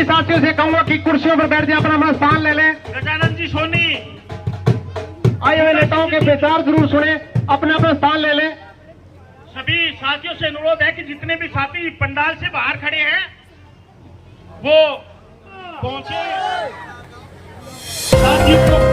सभी साथियों से कहूंगा कि कुर्सियों पर बैठ जाए, अपना अपना स्थान ले लें। गजानन जी सोनी आए हुए नेताओं के विचार जरूर सुने, अपना अपना स्थान ले लें। सभी साथियों से अनुरोध है कि जितने भी साथी पंडाल से बाहर खड़े हैं वो पहुंचे। साथियों को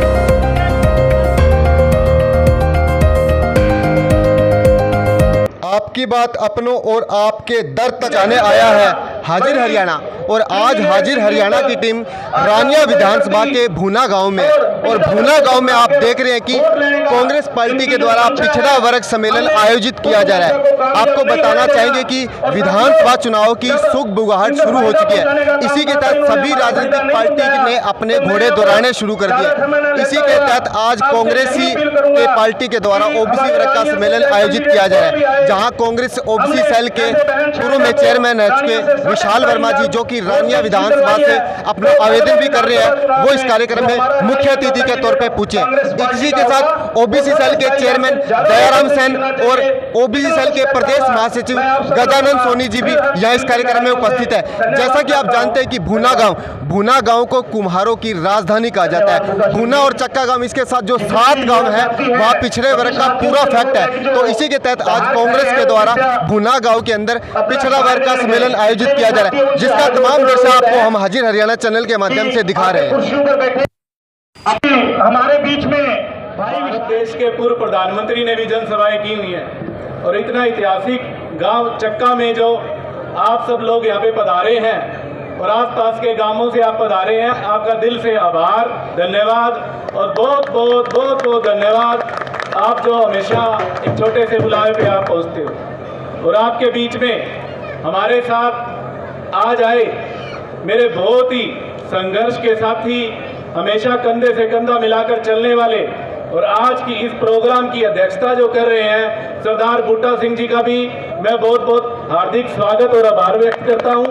आपकी बात अपनों और आपके दर तक आने आया है हाजिर हरियाणा। और आज हाजिर हरियाणा की टीम रानिया विधानसभा के भूना गांव में, और भूना गांव में आप देख रहे हैं कि कांग्रेस पार्टी के द्वारा पिछड़ा वर्ग सम्मेलन आयोजित किया जा रहा है। आपको बताना चाहेंगे कि विधानसभा चुनाव की सुख बुगाहट शुरू हो चुकी है। इसी के तहत सभी राजनीतिक पार्टी ने अपने घोड़े दौड़ाने शुरू कर दिए। इसी के तहत आज कांग्रेसी के पार्टी के द्वारा ओबीसी वर्ग का सम्मेलन आयोजित किया जा रहा है, जहां कांग्रेस ओबीसी सेल के पूर्व में चेयरमैन रह चुके विशाल वर्मा जी, जो कि रानिया विधानसभा से अपना आवेदन भी कर रहे हैं, वो इस कार्यक्रम में मुख्य अतिथि के तौर पे पूछे। इसी के साथ ओबीसी सेल के चेयरमैन दयाराम सेन और ओबीसी सेल के प्रदेश महासचिव गजानन सोनी जी भी यहाँ इस कार्यक्रम में उपस्थित है। जैसा कि आप जानते हैं कि भूना गांव को कुम्हारों की राजधानी कहा जाता है। भूना और चक्का गांव, इसके साथ जो 7 गांव है, वहाँ पिछड़े वर्ग का पूरा फैक्ट है। तो इसी के तहत आज कांग्रेस के द्वारा भूना गांव के अंदर पिछड़ा वर्ग का सम्मेलन आयोजित किया जा रहा है, जिसका तमाम दृश्य आपको हम हाजिर हरियाणा चैनल के माध्यम से दिखा रहे हैं। हमारे बीच में भारत देश के पूर्व प्रधानमंत्री ने भी जनसभाएं की हुई है, और इतना ऐतिहासिक गांव चक्का में जो आप सब लोग यहाँ पे पधारे हैं और आसपास के गांवों से आप पधारे हैं, आपका दिल से आभार, धन्यवाद और बहुत बहुत बहुत बहुत धन्यवाद। आप जो हमेशा एक छोटे से बुलावे पे आप पहुँचते हो, और आपके बीच में हमारे साथ आज आए मेरे बहुत ही संघर्ष के साथी, हमेशा कंधे से कंधा मिलाकर चलने वाले, और आज की इस प्रोग्राम की अध्यक्षता जो कर रहे हैं सरदार बूटा सिंह जी का भी मैं बहुत बहुत हार्दिक स्वागत और आभार व्यक्त करता हूं।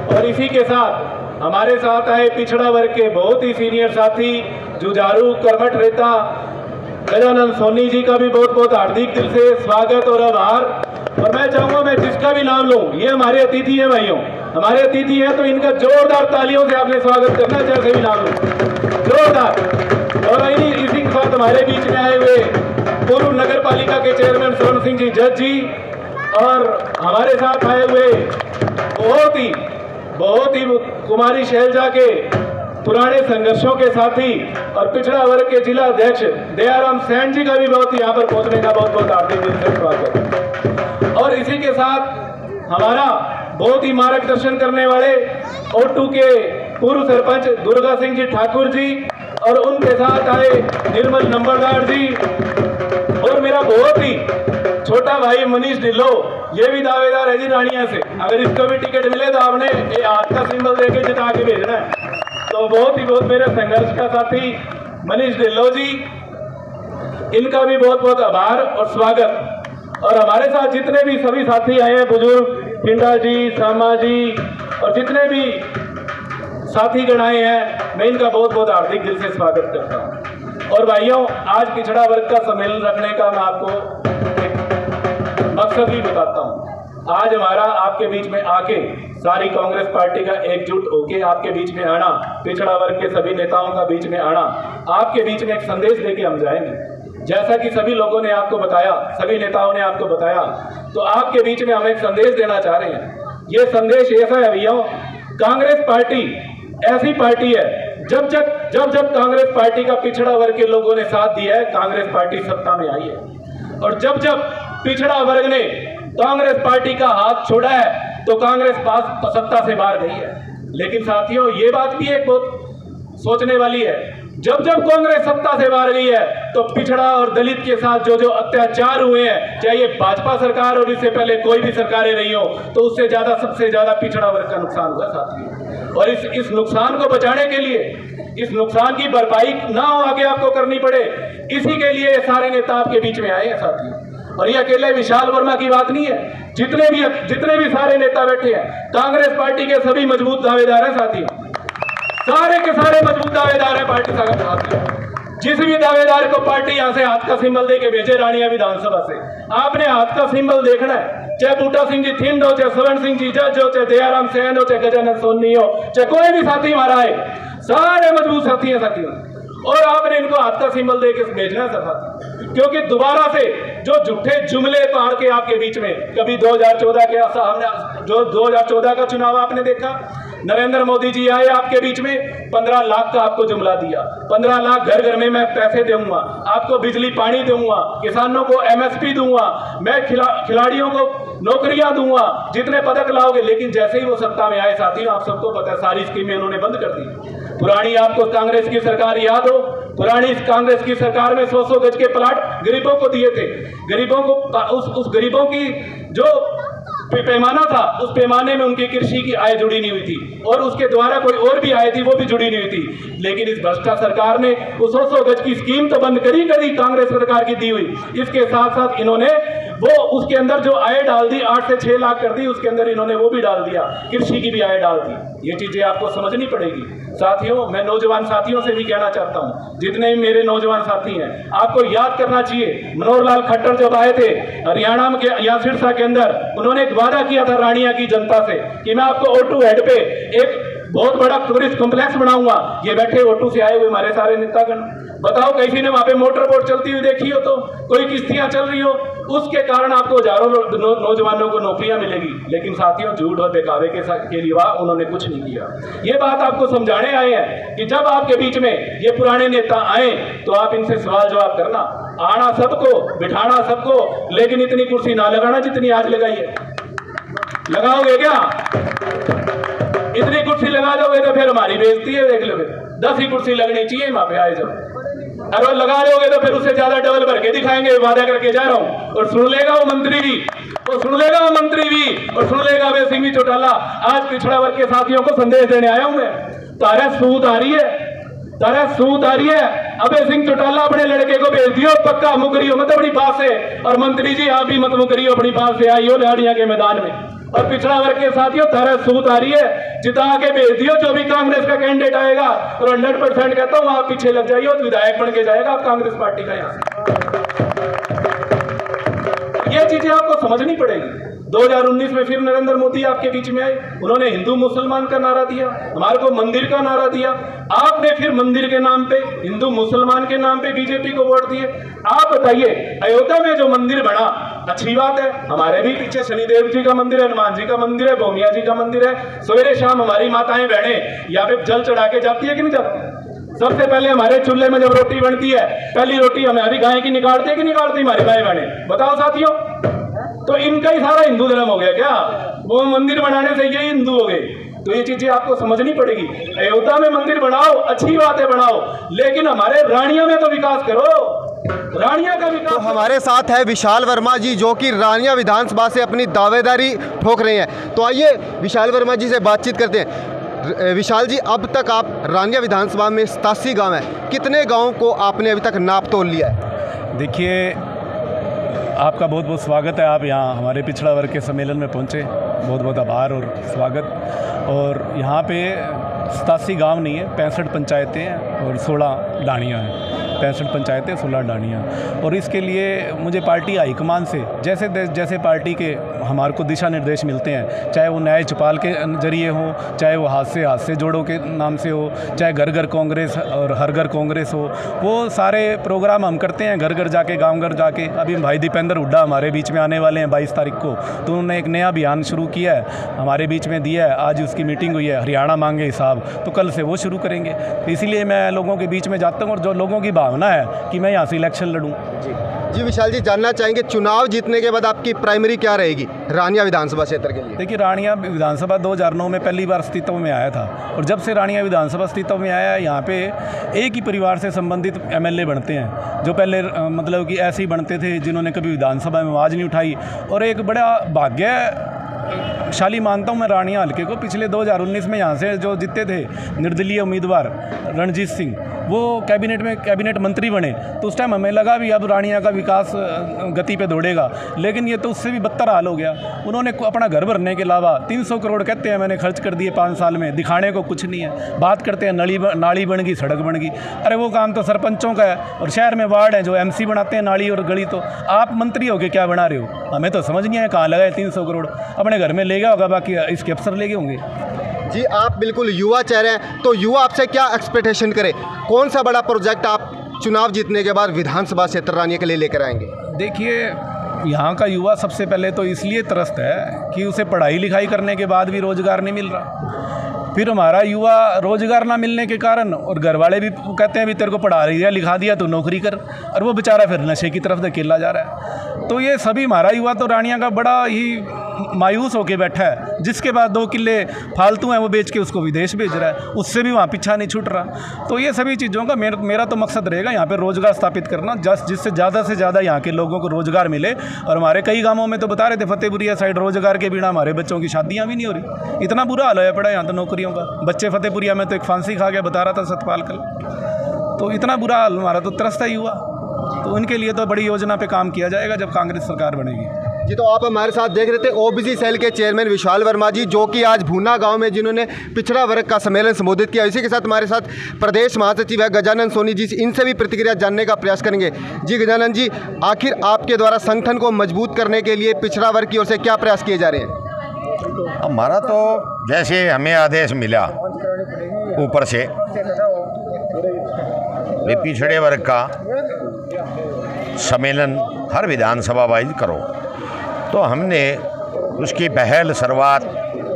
और इसी के साथ हमारे साथ आए पिछड़ा वर्ग के बहुत ही सीनियर साथी जुझारू कर्मठ नेता गजानन सोनी जी का भी बहुत बहुत हार्दिक दिल से स्वागत और आभार। और मैं चाहूंगा मैं जिसका भी नाम लूं, ये हमारे अतिथि हैं भाइयों, हमारे अतिथि हैं, तो इनका जोरदार तालियों से आपने स्वागत करना, जैसे भी नाम लूं जोरदार। और इसी के साथ हमारे बीच में आए हुए पूर्व नगर पालिका के चेयरमैन स्वर्ण सिंह जी जज जी, और हमारे साथ आए हुए बहुत ही कुमारी शैलजा के पुराने संघर्षों के साथी और पिछड़ा वर्ग के जिला अध्यक्ष दयाराम सेन जी का भी बहुत यहाँ पर पहुंचने का बहुत बहुत हार्दिक दिल से स्वागत। और इसी के साथ हमारा बहुत ही मार्गदर्शन करने वाले ओटू के पूर्व सरपंच दुर्गा सिंह जी ठाकुर जी, और उनके साथ आए निर्मल नंबरदार जी, और मेरा बहुत ही छोटा भाई मनीष ढिल्लो, ये भी दावेदार है जी रानिया से। अगर इसको भी टिकट मिले तो आपने ये हाथ का सिंबल देके जिता के भेजना है। तो बहुत मेरे संघर्ष का साथी मनीष ढिल्लो जी, इनका भी बहुत बहुत आभार और स्वागत। और हमारे साथ जितने भी सभी साथी आए हैं, बुजुर्ग पिंडा जी, सामा जी, और जितने भी साथी गण आए हैं, मैं इनका बहुत बहुत हार्दिक दिल से स्वागत करता हूं। और भाइयों, आज पिछड़ा वर्ग का सम्मेलन रखने का मैं आपको एक मकसद भी बताता हूं। आज हमारा आपके बीच में आके सारी कांग्रेस पार्टी का एकजुट होके आपके बीच में आना, पिछड़ा वर्ग के सभी नेताओं का बीच में आना, आपके बीच में एक संदेश देके हम जाएंगे। जैसा कि सभी लोगों ने आपको बताया, सभी नेताओं ने आपको बताया, तो आपके बीच में हम एक संदेश देना चाह रहे हैं। ये संदेश ऐसा है भैया, कांग्रेस पार्टी ऐसी पार्टी है, जब कांग्रेस पार्टी का पिछड़ा वर्ग के लोगों ने साथ दिया है, कांग्रेस पार्टी सत्ता में आई है। और जब पिछड़ा वर्ग ने कांग्रेस पार्टी का हाथ छोड़ा है, तो कांग्रेस सत्ता से बाहर गई है। लेकिन साथियों, ये बात भी एक बहुत सोचने वाली है, जब कांग्रेस सत्ता से बाहर गई है, तो पिछड़ा और दलित के साथ जो अत्याचार हुए हैं, चाहे ये भाजपा सरकार और इससे पहले कोई भी सरकारें रही हो, तो उससे ज्यादा, सबसे ज्यादा पिछड़ा वर्ग का नुकसान हुआ साथियों। और इस नुकसान को बचाने के लिए, इस नुकसान की भरपाई ना हो आगे आपको करनी पड़े, इसी के लिए ये सारे नेता आपके बीच में आए हैं साथियों। और ये अकेले विशाल वर्मा की बात नहीं है, जितने भी सारे नेता बैठे हैं, कांग्रेस पार्टी के सभी मजबूत दावेदार हैं साथियों, सारे के सारे मजबूत दावेदार हैं पार्टी साथियों। जिस भी दावेदार को पार्टी यहाँ से हाथ का सिंबल दे के भेजे रानिया विधानसभा से, आपने हाथ का सिंबल देखना है, चाहे बूटा सिंह जी थिंड हो, चाहे स्वर्ण सिंह जी जज हो, चाहे दयाराम सैन हो, चाहे गजानन सोनी हो, चाहे कोई भी साथी हमारा है, सारे मजबूत साथी हैं साथियों। और आपने इनको हाथ का सिंबल दे के भेजना है साथी, क्योंकि दोबारा से जो झूठे जुमले ताड़ के आपके बीच में, कभी 2014 के हमने जो 2014 का चुनाव आपने देखा, नरेंद्र मोदी जी आए आपके बीच में 15 लाख का आपको जुमला दिया, 15 लाख घर घर में मैं पैसे दूंगा, आपको बिजली पानी दूंगा, किसानों को MSP दूंगा, मैं खिलाड़ियों को नौकरियां दूंगा, जितने पदक लाओगे। लेकिन जैसे ही वो सत्ता में आए साथियों, आप सबको पता है सारी स्कीमें उन्होंने बंद कर दी। पुरानी आपको कांग्रेस की सरकार याद हो, पुरानी कांग्रेस की सरकार में 100 गज के प्लाट गरीबों को दिए थे। गरीबों को उस गरीबों की जो पैमाना था, उस पैमाने में उनकी कृषि की आय जुड़ी नहीं हुई थी, और उसके द्वारा कोई और भी आय थी वो भी जुड़ी नहीं हुई थी। लेकिन इस भ्रष्टा सरकार ने उस 100 गज की स्कीम तो बंद करी कांग्रेस सरकार की दी हुई। इसके साथ साथ इन्होंने वो उसके अंदर जो आय डाल दी, 8 से 6 लाख कर दी, उसके अंदर इन्होंने वो भी डाल दिया, कृषि की भी आय डाल दी। ये चीजें आपको समझनी पड़ेगी साथियों। मैं नौजवान साथियों से भी कहना चाहता हूँ, जितने भी मेरे नौजवान साथी हैं, आपको याद करना चाहिए, मनोहर लाल खट्टर जब आए थे हरियाणा के यहाँ सिरसा के अंदर, उन्होंने एक वादा किया था रानिया की जनता से कि मैं आपको O2 हेड पे एक बहुत बड़ा टूरिस्ट कॉम्प्लेक्स बनाऊंगा। ये बैठे O2 से आए हुए हमारे सारे नेतागण, बताओ किसी ने वहां पे मोटर बोट चलती हुई देखी हो, तो कोई किश्तियां चल रही हो, उसके कारण आपको हजारों नौजवानों को नौकरियां मिलेगी। लेकिन साथियों, झूठ और बेकावे के लिए उन्होंने कुछ नहीं किया। ये बात आपको समझाने आए हैं कि जब आपके बीच में ये पुराने नेता आए तो आप इनसे सवाल जवाब करना, आना सबको, बिठाना सबको, लेकिन इतनी कुर्सी ना लगाना जितनी आज लगाई है। लगाओगे क्या? इतनी कुर्सी लगा दोगे तो फिर हमारी बेइज्जती है, देख लो। फिर 10 ही कुर्सी लगनी चाहिए वहां पे आए जब, और लगा लोगे तो फिर उससे ज्यादा डबल भर के दिखाएंगे, वादा करके जा रहा हूं। और सुन लेगा वो मंत्री भी, और सुन लेगा वो मंत्री भी, और सुन लेगा अभय सिंह भी चौटाला। आज पिछड़ा वर्ग के साथियों को संदेश देने आया हूं मैं। तारा सूद आ रही है, तारा सूद आ रही है। अभय सिंह चौटाला अपने लड़के को भेज दियो, पक्का मुकरियो मत अपनी बात से, और मंत्री जी आप भी मत मुकरियो अपनी बात से, आइयो लाड़िया के मैदान में। और पिछड़ा वर्ग के साथियों, तारा सूद आ रही है, जिता के भेज दियो जो भी कांग्रेस का कैंडिडेट आएगा, और 100% कहता हूं आप पीछे लग जाइए, तो विधायक बन के जाएगा आप कांग्रेस पार्टी का। यहां ये चीजें आपको समझनी पड़ेगी। 2019 में फिर नरेंद्र मोदी आपके बीच में आए, उन्होंने हिंदू मुसलमान का नारा दिया, हमारे को मंदिर का नारा दिया। आपने फिर मंदिर के नाम पे, हिंदू मुसलमान के नाम पे बीजेपी को वोट दिए। आप बताइए, अयोध्या में जो मंदिर बना, अच्छी बात है, हमारे भी पीछे शनिदेव जी का मंदिर है, हनुमान जी का मंदिर है, भोमिया जी का मंदिर है। सवेरे शाम हमारी माताएं बहनें यहाँ पे जल चढ़ा के जाती है कि नहीं जाती? सबसे पहले हमारे चूल्हे में जब रोटी बनती है, पहली रोटी हमारी गाय की निकालती है कि निकालती हमारी भाई बहनें? बताओ साथियों। तो इनका ही सारा हिंदू धर्म हो गया क्या? वो मंदिर बनाने से यही हिंदू हो गए? तो ये चीजें आपको समझनी पड़ेगी। अयोध्या में मंदिर बनाओ, अच्छी बात है बनाओ, लेकिन हमारे रानिया में तो विकास करो, रानिया का विकास। तो हमारे साथ है विशाल वर्मा जी, जो कि रानिया विधानसभा से अपनी दावेदारी ठोक रहे हैं। तो आइए विशाल वर्मा जी से बातचीत करते हैं। विशाल जी, अब तक आप रानिया विधानसभा में 87 गाँव हैं, कितने गाँव को आपने अभी तक नाप तोल लिया है? देखिए, आपका बहुत बहुत स्वागत है, आप यहाँ हमारे पिछड़ा वर्ग के सम्मेलन में पहुँचे, बहुत बहुत आभार और स्वागत। और यहाँ पे 87 गांव नहीं है, 65 पंचायतें हैं और 16 डाणियाँ हैं। 65 पंचायतें, 16 डाणियाँ। और इसके लिए मुझे पार्टी हाईकमान से जैसे पार्टी के हमारे को दिशा निर्देश मिलते हैं, चाहे वो न्याय चौपाल के जरिए हो, चाहे वो हाथ से जोड़ों के नाम से हो, चाहे घर घर कांग्रेस और हर घर कांग्रेस हो, वो सारे प्रोग्राम हम करते हैं घर घर जाके, गांव घर जाके। अभी भाई दीपेंद्र हुड्डा हमारे बीच में आने वाले हैं 22 तारीख को, तो उन्होंने एक नया अभियान शुरू किया है, हमारे बीच में दिया है। आज उसकी मीटिंग हुई है, हरियाणा मांगे हिसाब, तो कल से वो शुरू करेंगे। इसीलिए मैं लोगों के बीच में जाता हूँ, और जो लोगों की भावना है कि मैं यहाँ से इलेक्शन लड़ूँ। जी विशाल जी, जानना चाहेंगे चुनाव जीतने के बाद आपकी प्राइमरी क्या रहेगी रानिया विधानसभा क्षेत्र के लिए? देखिए, रानिया विधानसभा 2009 में पहली बार अस्तित्व में आया था, और जब से रानिया विधानसभा अस्तित्व में आया है, यहाँ पे एक ही परिवार से संबंधित MLA बनते हैं, जो पहले मतलब कि ऐसे ही बनते थे जिन्होंने कभी विधानसभा में आवाज़ नहीं उठाई। और एक बड़ा भाग्यशाली मानता हूँ मैं रानिया हल्के को। पिछले 2019 में यहाँ से जो जीते थे निर्दलीय उम्मीदवार रणजीत सिंह, वो कैबिनेट मंत्री बने, तो उस टाइम हमें लगा भी अब रानिया का विकास गति पे दौड़ेगा, लेकिन ये तो उससे भी बदतर हाल हो गया। उन्होंने अपना घर भरने के अलावा 300 करोड़ कहते हैं मैंने खर्च कर दिए 5 साल में, दिखाने को कुछ नहीं है। बात करते हैं नाली बन गई, सड़क बन गई, अरे वो काम तो सरपंचों का है, और शहर में वार्ड है जो MC बनाते हैं नाली और गली, तो आप मंत्री होके क्या बना रहे हो? हमें तो समझ नहीं आया कहाँ लगा है 300 करोड़। अपने घर में ले गया होगा, बाकी इसके अफसर ले गए होंगे। जी आप बिल्कुल युवा चेहरे हैं, तो युवा आपसे क्या एक्सपेक्टेशन करे, कौन सा बड़ा प्रोजेक्ट आप चुनाव जीतने के बाद विधानसभा क्षेत्र रानिया के लिए लेकर आएंगे? देखिए, यहाँ का युवा सबसे पहले तो इसलिए त्रस्त है कि उसे पढ़ाई लिखाई करने के बाद भी रोज़गार नहीं मिल रहा। फिर हमारा युवा रोज़गार ना मिलने के कारण, और घर वाले भी कहते हैं भी तेरे को पढ़ा दिया लिखा दिया तो नौकरी कर, और वो बेचारा फिर नशे की तरफ धकेला जा रहा है। तो ये सभी हमारा युवा तो रानिया का बड़ा ही मायूस होके बैठा है, जिसके बाद 2 किले फालतू हैं वो बेच के उसको विदेश भेज रहा है, उससे भी वहाँ पीछा नहीं छूट रहा। तो ये सभी चीज़ों का मेरा तो मकसद रहेगा यहाँ पे रोज़गार स्थापित करना, जिससे ज़्यादा से ज़्यादा यहाँ के लोगों को रोज़गार मिले। और हमारे कई गाँवों में तो बता रहे थे फतेहपुरिया साइड रोज़गार के बिना हमारे बच्चों की शादियाँ भी नहीं हो रही, इतना बुरा हाल है पड़ा यहाँ तो नौकरियों का। बच्चे फतेहपुरिया में तो एक फांसी खा गया, बता रहा था सतपाल कल। तो इतना बुरा हाल, हमारा तो त्रस्त है युवा। तो उनके लिए तो बड़ी योजना पे काम किया जाएगा जब कांग्रेस सरकार बनेगी। जी तो आप हमारे साथ देख रहे थे ओबीसी सेल के चेयरमैन विशाल वर्मा जी, जो कि आज भूना गांव में जिन्होंने पिछड़ा वर्ग का सम्मेलन संबोधित किया। इसी के साथ हमारे साथ प्रदेश महासचिव है गजानन सोनी जी, इनसे भी प्रतिक्रिया जानने का प्रयास करेंगे। जी गजानन जी, आखिर आपके द्वारा संगठन को मजबूत करने के लिए पिछड़ा वर्ग की ओर से क्या प्रयास किए जा रहे हैं? हमारा तो जैसे हमें आदेश मिला ऊपर से भी पिछड़े वर्ग का सम्मेलन हर विधानसभा वाइज करो, तो हमने उसकी पहल शुरुआत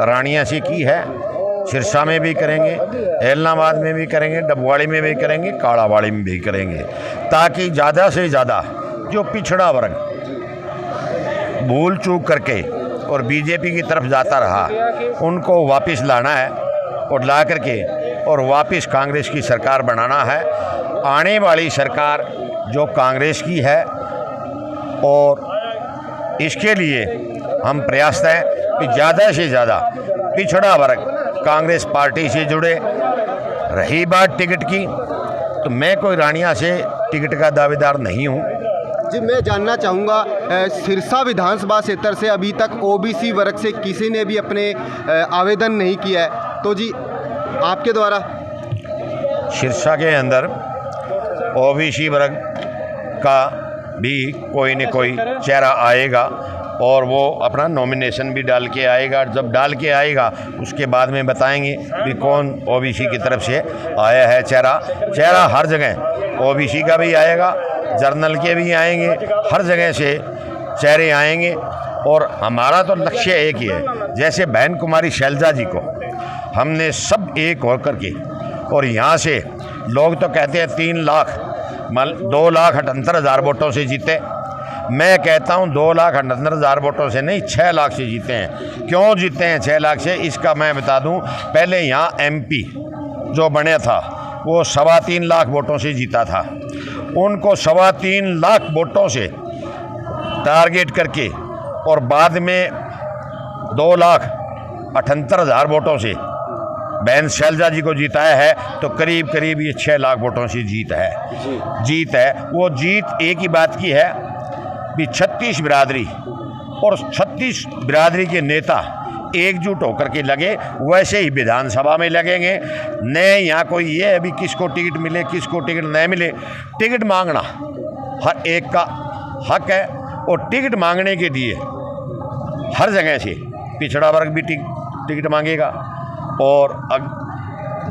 रानिया से की है। सिरसा में भी करेंगे, एलनाबाद में भी करेंगे, डबवाड़ी में भी करेंगे, काड़ावाड़ी में भी करेंगे, ताकि ज़्यादा से ज़्यादा जो पिछड़ा वर्ग भूल चूक करके और बीजेपी की तरफ जाता रहा उनको वापस लाना है, और ला करके और वापस कांग्रेस की सरकार बनाना है। आने वाली सरकार जो कांग्रेस की है, और इसके लिए हम प्रयास हैं कि ज़्यादा से ज़्यादा पिछड़ा वर्ग कांग्रेस पार्टी से जुड़े। रही बात टिकट की, तो मैं कोई रानिया से टिकट का दावेदार नहीं हूँ। जी मैं जानना चाहूँगा, सिरसा विधानसभा क्षेत्र से अभी तक ओबीसी वर्ग से किसी ने भी अपने आवेदन नहीं किया है, तो जी आपके द्वारा सिरसा के अंदर ओबीसी वर्ग का भी कोई न कोई चेहरा आएगा, और वो अपना नॉमिनेशन भी डाल के आएगा। जब डाल के आएगा उसके बाद में बताएंगे कि कौन ओबीसी की तरफ से आया है चेहरा। हर जगह ओबीसी का भी आएगा, जर्नल के भी आएंगे, हर जगह से चेहरे आएंगे। और हमारा तो लक्ष्य एक ही है, जैसे बहन कुमारी शैलजा जी को हमने सब एक होकर के, और यहाँ से लोग तो कहते हैं 2,78,000 वोटों से जीते। मैं कहता हूँ 2,78,000 वोटों से नहीं, 6 लाख से जीते हैं। क्यों जीते हैं 6 लाख से, इसका मैं बता दूँ। पहले यहाँ MP जो बने था वो 3.25 लाख वोटों से जीता था, उनको 3.25 लाख वोटों से टारगेट करके, और बाद में 2,78,000 वोटों से बहन शैलजा जी को जिताया है। तो करीब करीब ये 6 लाख वोटों से जीत है। वो जीत एक ही बात की है कि 36 बिरादरी और 36 बिरादरी के नेता एकजुट होकर के लगे, वैसे ही विधानसभा में लगेंगे। न यहाँ कोई ये अभी किसको टिकट मिले किसको टिकट न मिले, टिकट मांगना हर एक का हक है, और टिकट मांगने के लिए हर जगह से पिछड़ा वर्ग भी टिकट मांगेगा, और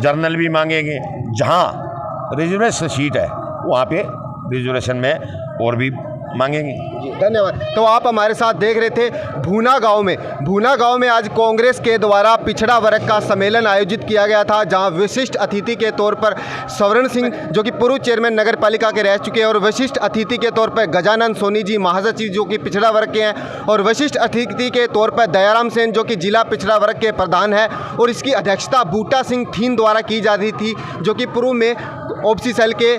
जर्नल भी मांगेंगे। जहाँ रिजर्वेशन सीट है वहाँ पे रिजर्वेशन में और भी मांगेंगे। धन्यवाद। तो आप हमारे साथ देख रहे थे भूना गांव में आज कांग्रेस के द्वारा पिछड़ा वर्ग का सम्मेलन आयोजित किया गया था, जहां विशिष्ट अतिथि के तौर पर स्वर्ण सिंह जो कि पूर्व चेयरमैन नगर पालिका के रह चुके हैं, और विशिष्ट अतिथि के तौर पर गजानन सोनी जी महासचिव जो कि पिछड़ा वर्ग के हैं, और विशिष्ट अतिथि के तौर पर दयाराम सेन जो कि जिला पिछड़ा वर्ग के प्रधान है, और इसकी अध्यक्षता बूटा सिंह थीन द्वारा की जा रही थी, जो कि पूर्व में ओबीसी सेल के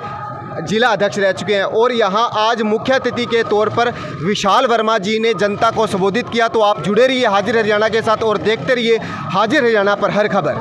जिला अध्यक्ष रह चुके हैं। और यहाँ आज मुख्य अतिथि के तौर पर विशाल वर्मा जी ने जनता को संबोधित किया। तो आप जुड़े रहिए हाजिर हरियाणा के साथ और देखते रहिए हाजिर हरियाणा पर हर खबर।